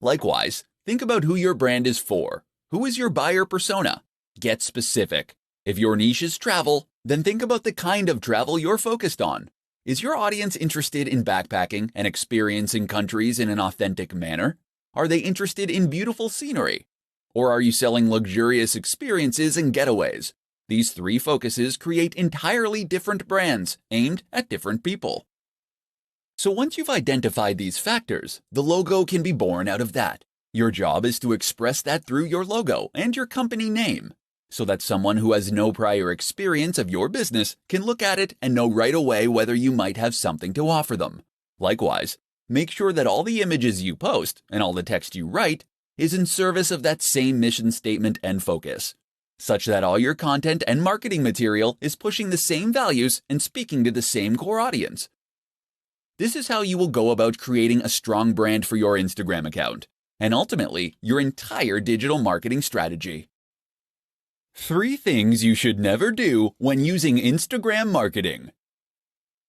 Likewise, think about who your brand is for. Who is your buyer persona? Get specific. If your niche is travel, then think about the kind of travel you're focused on. Is your audience interested in backpacking and experiencing countries in an authentic manner? Are they interested in beautiful scenery? Or are you selling luxurious experiences and getaways? These three focuses create entirely different brands aimed at different people. So once you've identified these factors, the logo can be born out of that. Your job is to express that through your logo and your company name, so that someone who has no prior experience of your business can look at it and know right away whether you might have something to offer them. Likewise, make sure that all the images you post and all the text you write is in service of that same mission statement and focus, such that all your content and marketing material is pushing the same values and speaking to the same core audience. This is how you will go about creating a strong brand for your Instagram account, and ultimately, your entire digital marketing strategy. 3 things you should never do when using Instagram marketing.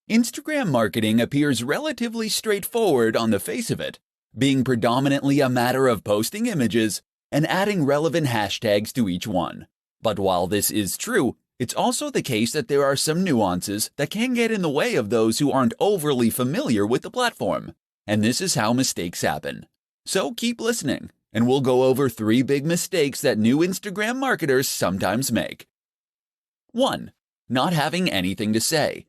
Instagram marketing appears relatively straightforward on the face of it, being predominantly a matter of posting images and adding relevant hashtags to each one. But while this is true, it's also the case that there are some nuances that can get in the way of those who aren't overly familiar with the platform, and this is how mistakes happen. So keep listening, and we'll go over 3 big mistakes that new Instagram marketers sometimes make. 1. Not having anything to say.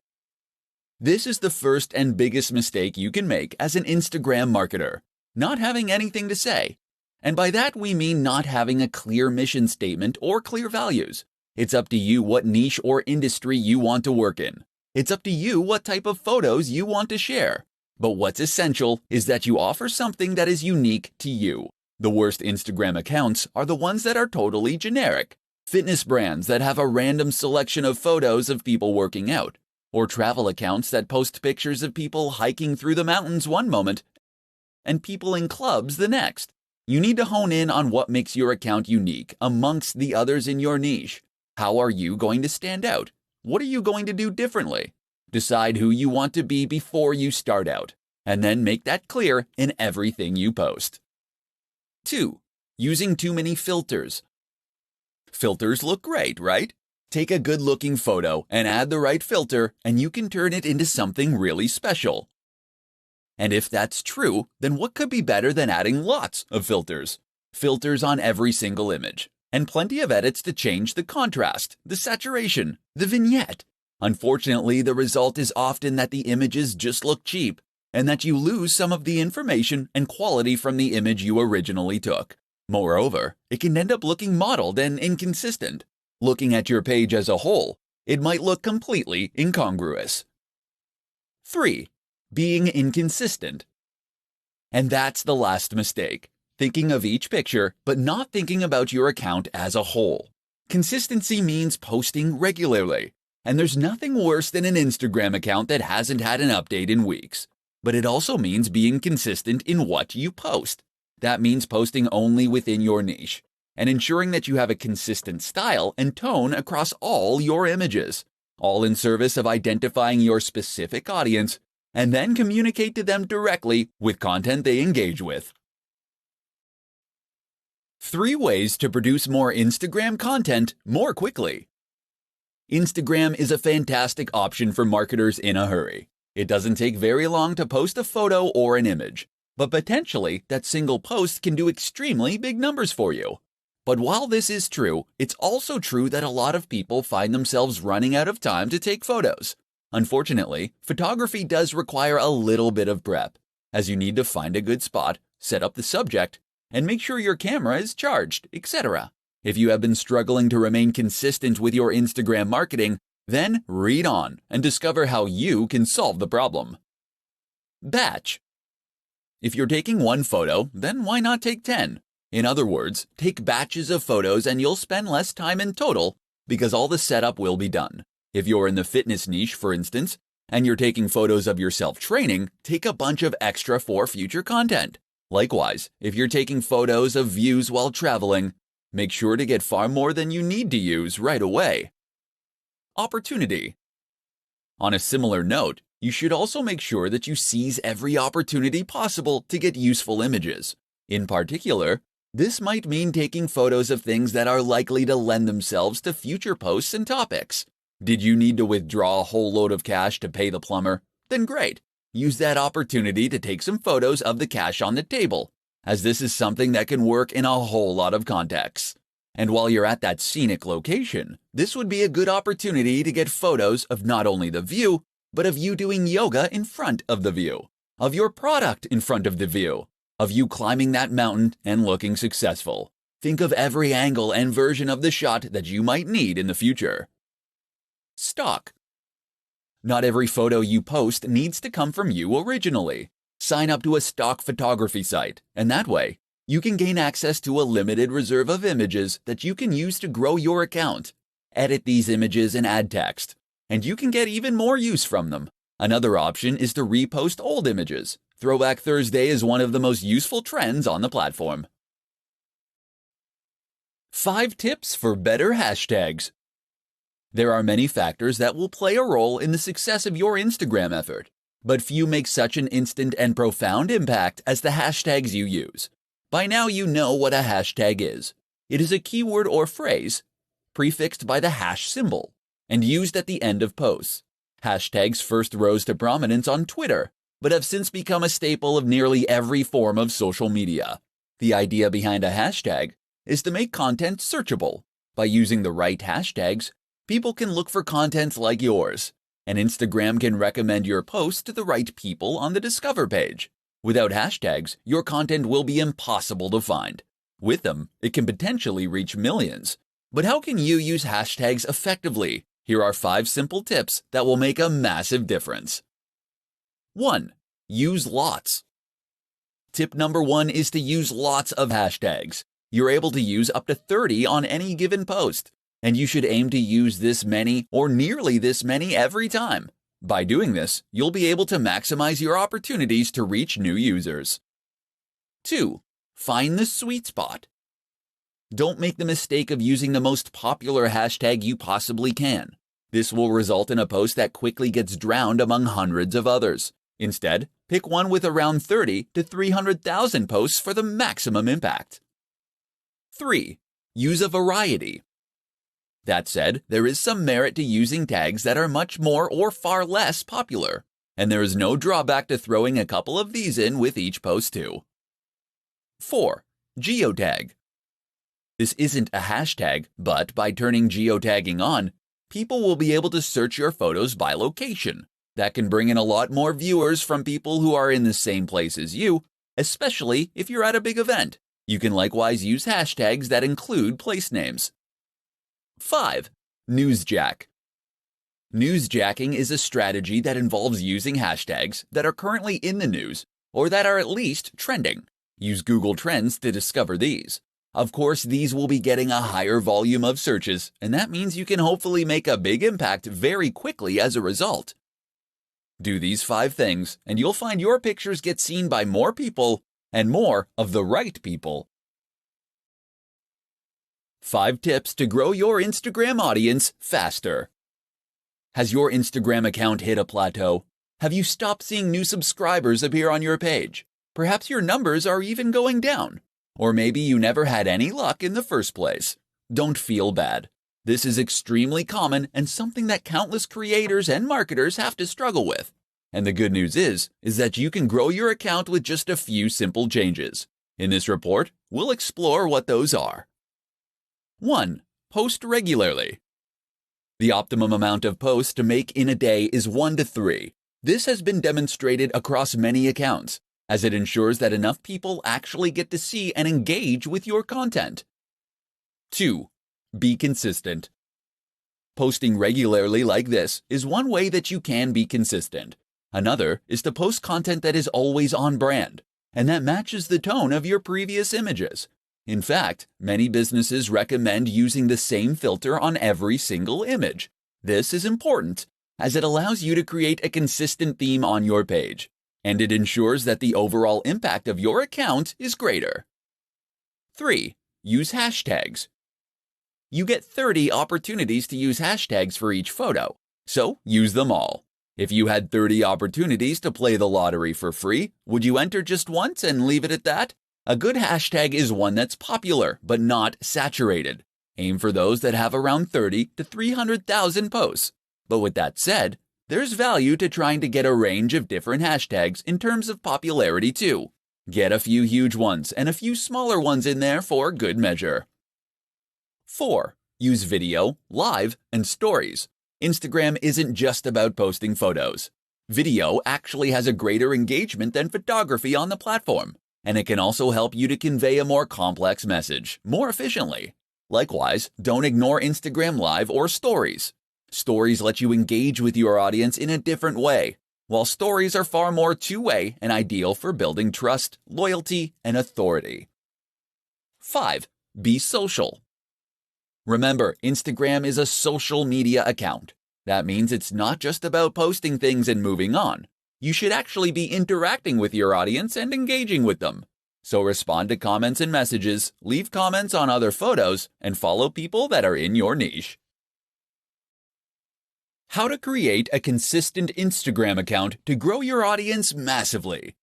This is the first and biggest mistake you can make as an Instagram marketer, not having anything to say. And by that we mean not having a clear mission statement or clear values. It's up to you what niche or industry you want to work in. It's up to you what type of photos you want to share. But what's essential is that you offer something that is unique to you. The worst Instagram accounts are the ones that are totally generic. Fitness brands that have a random selection of photos of people working out, or travel accounts that post pictures of people hiking through the mountains one moment and people in clubs the next. You need to hone in on what makes your account unique amongst the others in your niche. How are you going to stand out? What are you going to do differently? Decide who you want to be before you start out, and then make that clear in everything you post. 2. Using too many filters. Filters look great, right? Take a good-looking photo and add the right filter, and you can turn it into something really special. And if that's true, then what could be better than adding lots of filters? Filters on every single image, and plenty of edits to change the contrast, the saturation, the vignette. Unfortunately, the result is often that the images just look cheap, and that you lose some of the information and quality from the image you originally took. Moreover, it can end up looking mottled and inconsistent. Looking at your page as a whole, it might look completely incongruous. 3. Being inconsistent. And that's the last mistake. Thinking of each picture, but not thinking about your account as a whole. Consistency means posting regularly, and there's nothing worse than an Instagram account that hasn't had an update in weeks. But it also means being consistent in what you post. That means posting only within your niche, and ensuring that you have a consistent style and tone across all your images, all in service of identifying your specific audience, and then communicate to them directly with content they engage with. 3 ways to produce more Instagram content more quickly. Instagram is a fantastic option for marketers in a hurry. It doesn't take very long to post a photo or an image, but potentially that single post can do extremely big numbers for you. But while this is true, it's also true that a lot of people find themselves running out of time to take photos. Unfortunately, photography does require a little bit of prep, as you need to find a good spot, set up the subject, and make sure your camera is charged, etc. If you have been struggling to remain consistent with your Instagram marketing, then read on and discover how you can solve the problem. Batch. If you're taking 1 photo, then why not take 10? In other words, take batches of photos and you'll spend less time in total because all the setup will be done. If you're in the fitness niche, for instance, and you're taking photos of yourself training, take a bunch of extra for future content. Likewise, if you're taking photos of views while traveling, make sure to get far more than you need to use right away. Opportunity. On a similar note, you should also make sure that you seize every opportunity possible to get useful images. In particular, this might mean taking photos of things that are likely to lend themselves to future posts and topics. Did you need to withdraw a whole load of cash to pay the plumber? Then great. Use that opportunity to take some photos of the cash on the table, as this is something that can work in a whole lot of contexts. And while you're at that scenic location, this would be a good opportunity to get photos of not only the view, but of you doing yoga in front of the view, of your product in front of the view, of you climbing that mountain and looking successful. Think of every angle and version of the shot that you might need in the future. Stock. Not every photo you post needs to come from you originally. Sign up to a stock photography site, and that way, you can gain access to a limited reserve of images that you can use to grow your account. Edit these images and add text, and you can get even more use from them. Another option is to repost old images. Throwback Thursday is one of the most useful trends on the platform. 5 tips for better hashtags. There are many factors that will play a role in the success of your Instagram effort, but few make such an instant and profound impact as the hashtags you use. By now you know what a hashtag is. It is a keyword or phrase prefixed by the hash symbol and used at the end of posts. Hashtags first rose to prominence on Twitter, but have since become a staple of nearly every form of social media. The idea behind a hashtag is to make content searchable. By using the right hashtags, people can look for content like yours, and Instagram can recommend your post to the right people on the Discover page. Without hashtags, your content will be impossible to find. With them, it can potentially reach millions. But how can you use hashtags effectively? Here are 5 simple tips that will make a massive difference. 1. Use lots. Tip number 1 is to use lots of hashtags. You're able to use up to 30 on any given post, and you should aim to use this many or nearly this many every time. By doing this, you'll be able to maximize your opportunities to reach new users. 2. Find the sweet spot. Don't make the mistake of using the most popular hashtag you possibly can. This will result in a post that quickly gets drowned among hundreds of others. Instead, pick one with around 30 to 300,000 posts for the maximum impact. 3. Use a variety. That said, there is some merit to using tags that are much more or far less popular, and there is no drawback to throwing a couple of these in with each post too. 4. Geotag. This isn't a hashtag, but by turning geotagging on, people will be able to search your photos by location. That can bring in a lot more viewers from people who are in the same place as you, especially if you're at a big event. You can likewise use hashtags that include place names. 5. Newsjack. Newsjacking is a strategy that involves using hashtags that are currently in the news or that are at least trending. Use Google Trends to discover these. Of course, these will be getting a higher volume of searches, and that means you can hopefully make a big impact very quickly as a result. Do these 5 things, and you'll find your pictures get seen by more people and more of the right people. 5 tips to grow your Instagram audience faster. Has your Instagram account hit a plateau? Have you stopped seeing new subscribers appear on your page? Perhaps your numbers are even going down. Or maybe you never had any luck in the first place. Don't feel bad. This is extremely common and something that countless creators and marketers have to struggle with. And the good news is that you can grow your account with just a few simple changes. In this report, we'll explore what those are. 1. Post regularly. The optimum amount of posts to make in a day is 1 to 3. This has been demonstrated across many accounts, as it ensures that enough people actually get to see and engage with your content. 2. Be consistent. Posting regularly like this is one way that you can be consistent. Another is to post content that is always on brand, and that matches the tone of your previous images. In fact, many businesses recommend using the same filter on every single image. This is important, as it allows you to create a consistent theme on your page, and it ensures that the overall impact of your account is greater. 3. Use hashtags. You get 30 opportunities to use hashtags for each photo, so use them all. If you had 30 opportunities to play the lottery for free, would you enter just once and leave it at that? A good hashtag is one that's popular but not saturated. Aim for those that have around 30 to 300,000 posts. But with that said, there's value to trying to get a range of different hashtags in terms of popularity too. Get a few huge ones and a few smaller ones in there for good measure. 4. Use video, live, and stories. Instagram isn't just about posting photos. Video actually has a greater engagement than photography on the platform, and it can also help you to convey a more complex message more efficiently. Likewise, don't ignore Instagram Live or Stories. Stories let you engage with your audience in a different way, while stories are far more two-way and ideal for building trust, loyalty, and authority. 5. Be social. Remember, Instagram is a social media account. That means it's not just about posting things and moving on. You should actually be interacting with your audience and engaging with them. So respond to comments and messages, leave comments on other photos, and follow people that are in your niche. How to create a consistent Instagram account to grow your audience massively.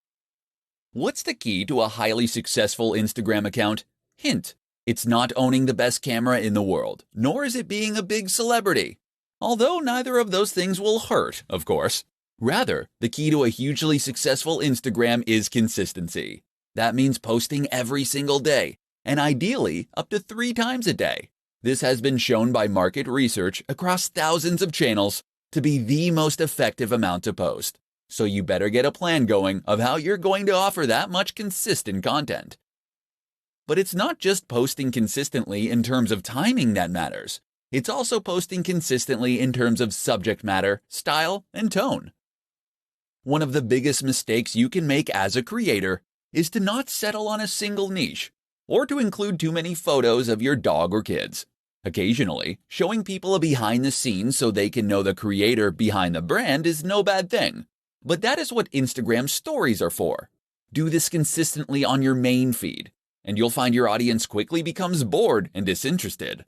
What's the key to a highly successful Instagram account? Hint: it's not owning the best camera in the world, nor is it being a big celebrity. Although neither of those things will hurt, of course. Rather, the key to a hugely successful Instagram is consistency. That means posting every single day, and ideally up to 3 times a day. This has been shown by market research across thousands of channels to be the most effective amount to post. So you better get a plan going of how you're going to offer that much consistent content. But it's not just posting consistently in terms of timing that matters. It's also posting consistently in terms of subject matter, style, and tone. One of the biggest mistakes you can make as a creator is to not settle on a single niche, or to include too many photos of your dog or kids. Occasionally, showing people a behind the scenes so they can know the creator behind the brand is no bad thing. But that is what Instagram stories are for. Do this consistently on your main feed, and you'll find your audience quickly becomes bored and disinterested.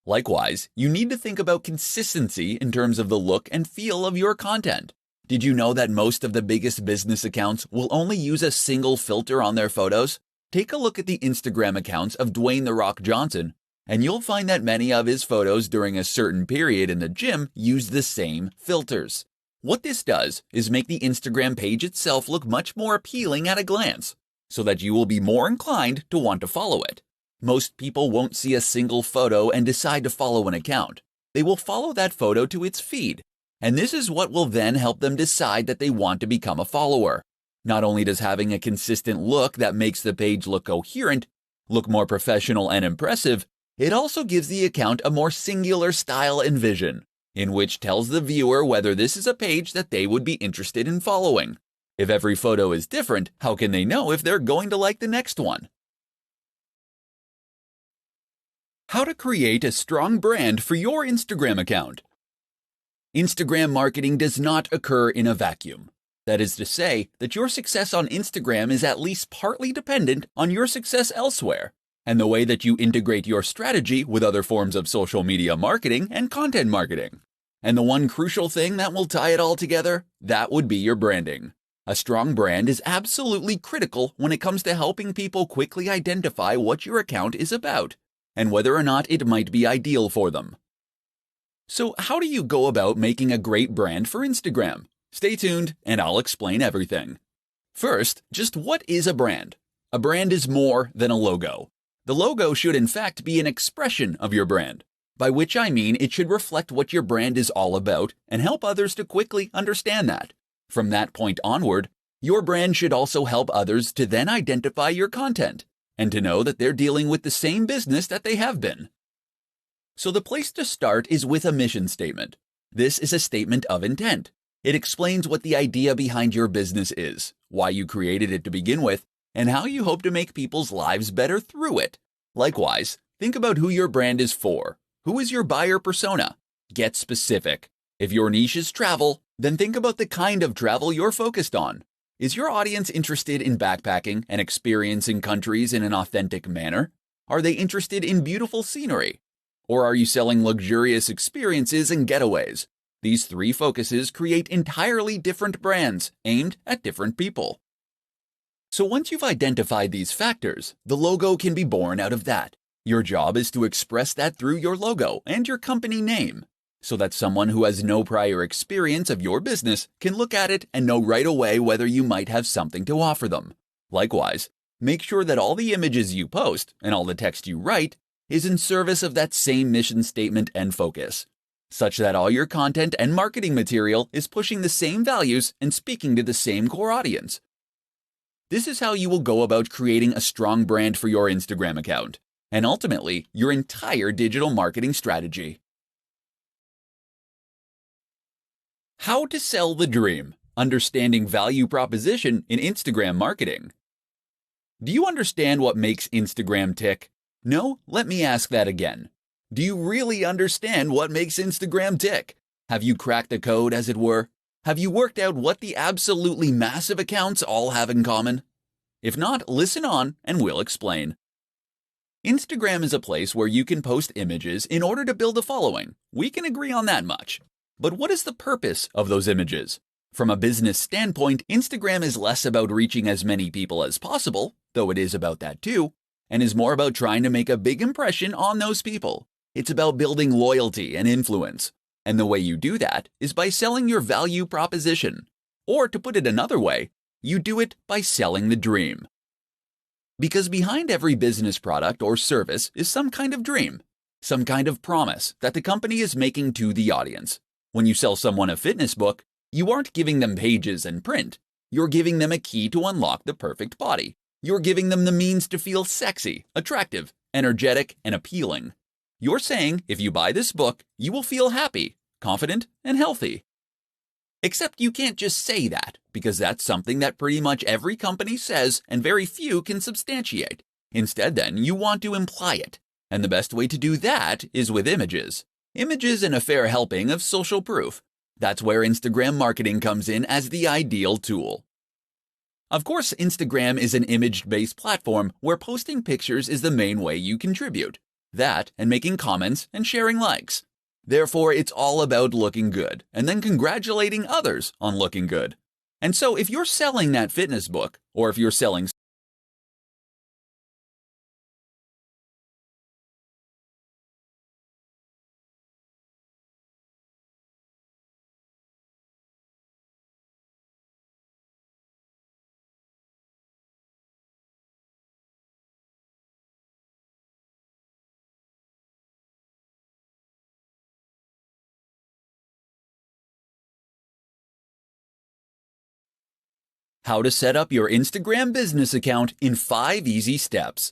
Likewise, you need to think about consistency in terms of the look and feel of your content. Did you know that most of the biggest business accounts will only use a single filter on their photos? Take a look at the Instagram accounts of Dwayne "The Rock" Johnson, and you'll find that many of his photos during a certain period in the gym use the same filters. What this does is make the Instagram page itself look much more appealing at a glance, so that you will be more inclined to want to follow it. Most people won't see a single photo and decide to follow an account. They will follow that photo to its feed, and this is what will then help them decide that they want to become a follower. Not only does having a consistent look that makes the page look coherent, look more professional and impressive, it also gives the account a more singular style and vision, in which tells the viewer whether this is a page that they would be interested in following. If every photo is different, how can they know if they're going to like the next one? How to create a strong brand for your Instagram account. Instagram marketing does not occur in a vacuum. That is to say that your success on Instagram is at least partly dependent on your success elsewhere, and the way that you integrate your strategy with other forms of social media marketing and content marketing. And the one crucial thing that will tie it all together, that would be your branding. A strong brand is absolutely critical when it comes to helping people quickly identify what your account is about, and whether or not it might be ideal for them. So how do you go about making a great brand for Instagram? Stay tuned and I'll explain everything. First, just what is a brand? A brand is more than a logo. The logo should in fact be an expression of your brand, by which I mean it should reflect what your brand is all about and help others to quickly understand that. From that point onward, your brand should also help others to then identify your content and to know that they're dealing with the same business that they have been. So the place to start is with a mission statement. This is a statement of intent. It explains what the idea behind your business is, why you created it to begin with, and how you hope to make people's lives better through it. Likewise, think about who your brand is for. Who is your buyer persona? Get specific. If your niche is travel, then think about the kind of travel you're focused on. Is your audience interested in backpacking and experiencing countries in an authentic manner? Are they interested in beautiful scenery? Or are you selling luxurious experiences and getaways? These 3 focuses create entirely different brands aimed at different people. So once you've identified these factors, the logo can be born out of that. Your job is to express that through your logo and your company name, so that someone who has no prior experience of your business can look at it and know right away whether you might have something to offer them. Likewise, make sure that all the images you post and all the text you write is in service of that same mission statement and focus, such that all your content and marketing material is pushing the same values and speaking to the same core audience. This is how you will go about creating a strong brand for your Instagram account, and ultimately, your entire digital marketing strategy. How to sell the dream: understanding value proposition in Instagram marketing. Do you understand what makes Instagram tick? No? Let me ask that again. Do you really understand what makes Instagram tick? Have you cracked the code, as it were? Have you worked out what the absolutely massive accounts all have in common? If not, listen on and we'll explain. Instagram is a place where you can post images in order to build a following. We can agree on that much. But what is the purpose of those images? From a business standpoint, Instagram is less about reaching as many people as possible, though it is about that too, and is more about trying to make a big impression on those people. It's about building loyalty and influence. And the way you do that is by selling your value proposition. Or to put it another way, you do it by selling the dream. Because behind every business product or service is some kind of dream, some kind of promise that the company is making to the audience. When you sell someone a fitness book, you aren't giving them pages and print. You're giving them a key to unlock the perfect body. You're giving them the means to feel sexy, attractive, energetic, and appealing. You're saying if you buy this book, you will feel happy, confident, and healthy. Except you can't just say that, because that's something that pretty much every company says and very few can substantiate. Instead, then, you want to imply it. And the best way to do that is with images. Images and a fair helping of social proof. That's where Instagram marketing comes in as the ideal tool. Of course, Instagram is an image-based platform where posting pictures is the main way you contribute. That and making comments and sharing likes. Therefore, it's all about looking good and then congratulating others on looking good. And so if you're selling that fitness book, or if you're selling how to set up your Instagram business account in 5 easy steps.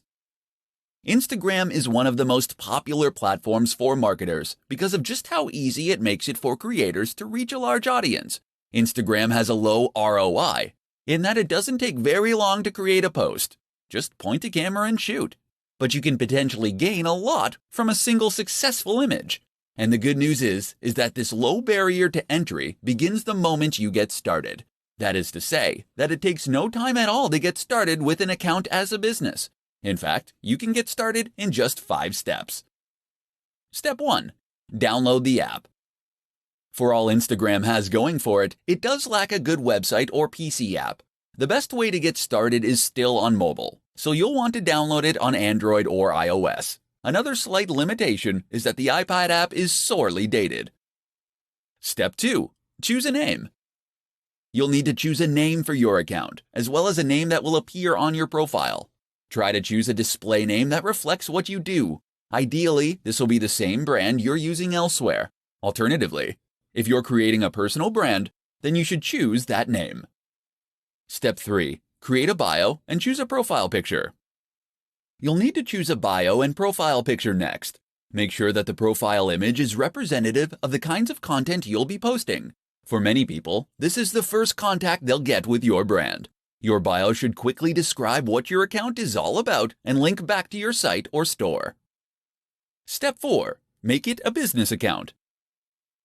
Instagram is one of the most popular platforms for marketers because of just how easy it makes it for creators to reach a large audience. Instagram has a low ROI in that it doesn't take very long to create a post. Just point a camera and shoot. But you can potentially gain a lot from a single successful image. And the good news is that this low barrier to entry begins the moment you get started. That is to say, that it takes no time at all to get started with an account as a business. In fact, you can get started in just 5 steps. Step 1. Download the app. For all Instagram has going for it, it does lack a good website or PC app. The best way to get started is still on mobile, so you'll want to download it on Android or iOS. Another slight limitation is that the iPad app is sorely dated. Step 2. Choose a name. You'll need to choose a name for your account, as well as a name that will appear on your profile. Try to choose a display name that reflects what you do. Ideally, this will be the same brand you're using elsewhere. Alternatively, if you're creating a personal brand, then you should choose that name. Step 3. Create a bio and choose a profile picture. You'll need to choose a bio and profile picture next. Make sure that the profile image is representative of the kinds of content you'll be posting. For many people, this is the first contact they'll get with your brand. Your bio should quickly describe what your account is all about and link back to your site or store. Step 4. Make it a business account.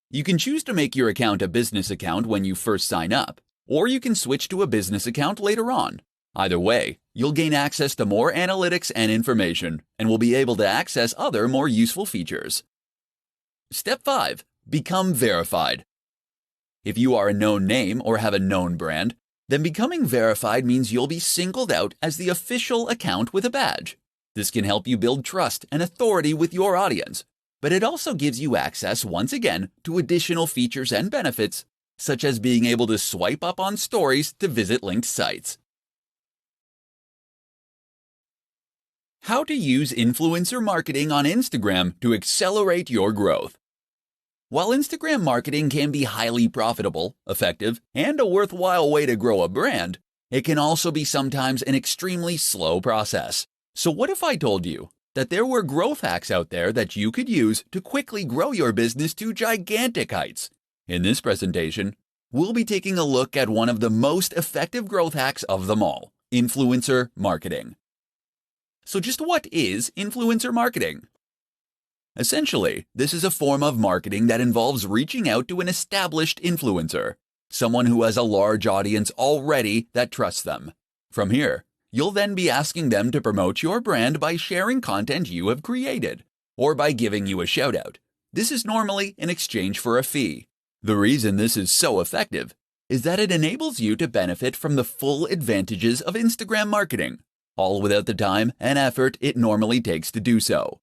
You can choose to make your account a business account when you first sign up, or you can switch to a business account later on. Either way, you'll gain access to more analytics and information, and will be able to access other more useful features. Step 5. Become verified. If you are a known name or have a known brand, Then becoming verified means you'll be singled out as the official account with a badge. This can help you build trust and authority with your audience, but it also gives you access, once again, to additional features and benefits, such as being able to swipe up on stories to visit linked sites. How to use influencer marketing on Instagram to accelerate your growth. While Instagram marketing can be highly profitable, effective, and a worthwhile way to grow a brand, it can also be sometimes an extremely slow process. So what if I told you that there were growth hacks out there that you could use to quickly grow your business to gigantic heights? In this presentation, we'll be taking a look at one of the most effective growth hacks of them all, influencer marketing. So just what is influencer marketing? Essentially, this is a form of marketing that involves reaching out to an established influencer, someone who has a large audience already that trusts them. From here, you'll then be asking them to promote your brand by sharing content you have created, or by giving you a shout-out. This is normally in exchange for a fee. The reason this is so effective is that it enables you to benefit from the full advantages of Instagram marketing, all without the time and effort it normally takes to do so.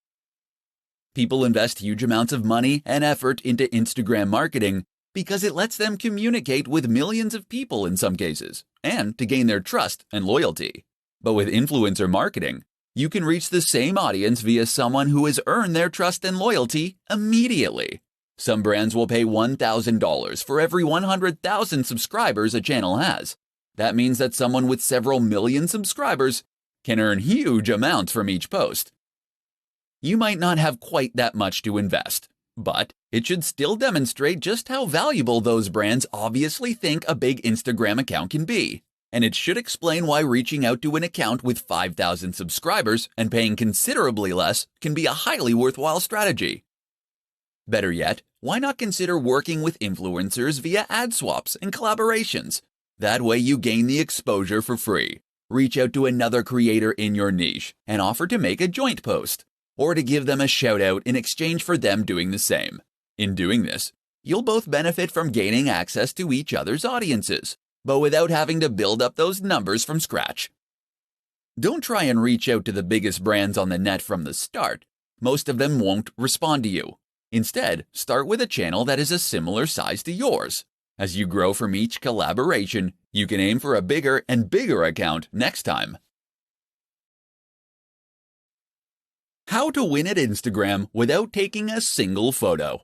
People invest huge amounts of money and effort into Instagram marketing because it lets them communicate with millions of people in some cases, and to gain their trust and loyalty. But with influencer marketing, you can reach the same audience via someone who has earned their trust and loyalty immediately. Some brands will pay $1,000 for every 100,000 subscribers a channel has. That means that someone with several million subscribers can earn huge amounts from each post. You might not have quite that much to invest, but it should still demonstrate just how valuable those brands obviously think a big Instagram account can be. And it should explain why reaching out to an account with 5,000 subscribers and paying considerably less can be a highly worthwhile strategy. Better yet, why not consider working with influencers via ad swaps and collaborations? That way you gain the exposure for free. Reach out to another creator in your niche and offer to make a joint post, or to give them a shout out in exchange for them doing the same. In doing this, you'll both benefit from gaining access to each other's audiences, but without having to build up those numbers from scratch. Don't try and reach out to the biggest brands on the net from the start. Most of them won't respond to you. Instead, start with a channel that is a similar size to yours. As you grow from each collaboration, you can aim for a bigger and bigger account next time. How to win at Instagram without taking a single photo.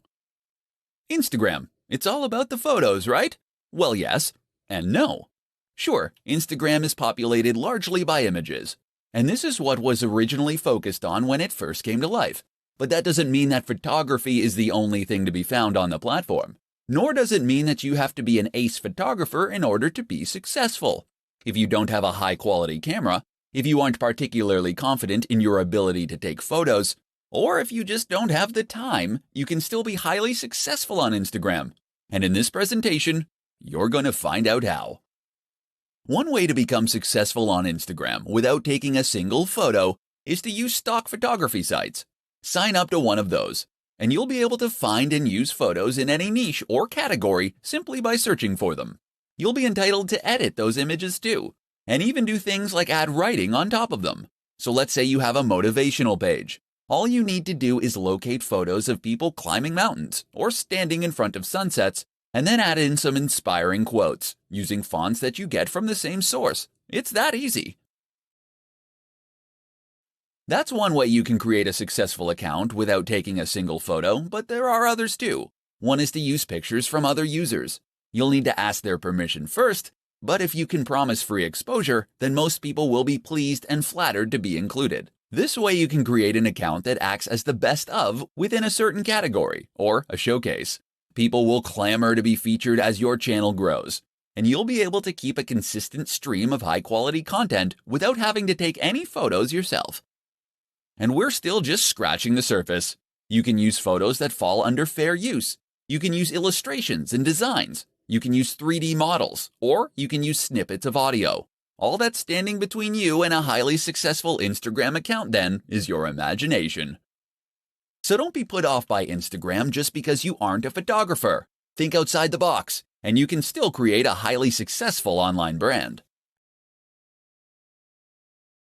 Instagram, it's all about the photos, right? Well, yes and no. Sure, Instagram is populated largely by images, and this is what was originally focused on when it first came to life. But that doesn't mean that photography is the only thing to be found on the platform. Nor does it mean that you have to be an ace photographer in order to be successful. If you don't have a high-quality camera, if you aren't particularly confident in your ability to take photos, or if you just don't have the time, you can still be highly successful on Instagram. And in this presentation, you're going to find out how. One way to become successful on Instagram without taking a single photo is to use stock photography sites. Sign up to one of those, and you'll be able to find and use photos in any niche or category simply by searching for them. You'll be entitled to edit those images too, and even do things like add writing on top of them. So let's say you have a motivational page. All you need to do is locate photos of people climbing mountains or standing in front of sunsets, and then add in some inspiring quotes using fonts that you get from the same source. It's that easy. That's one way you can create a successful account without taking a single photo, but there are others too. One is to use pictures from other users. You'll need to ask their permission first, but if you can promise free exposure, then most people will be pleased and flattered to be included. This way you can create an account that acts as the best of within a certain category, or a showcase. People will clamor to be featured as your channel grows, and you'll be able to keep a consistent stream of high-quality content without having to take any photos yourself. And we're still just scratching the surface. You can use photos that fall under fair use. You can use illustrations and designs. You can use 3D models, or you can use snippets of audio. All that's standing between you and a highly successful Instagram account then is your imagination. So don't be put off by Instagram just because you aren't a photographer. Think outside the box. and you can still create a highly successful online brand.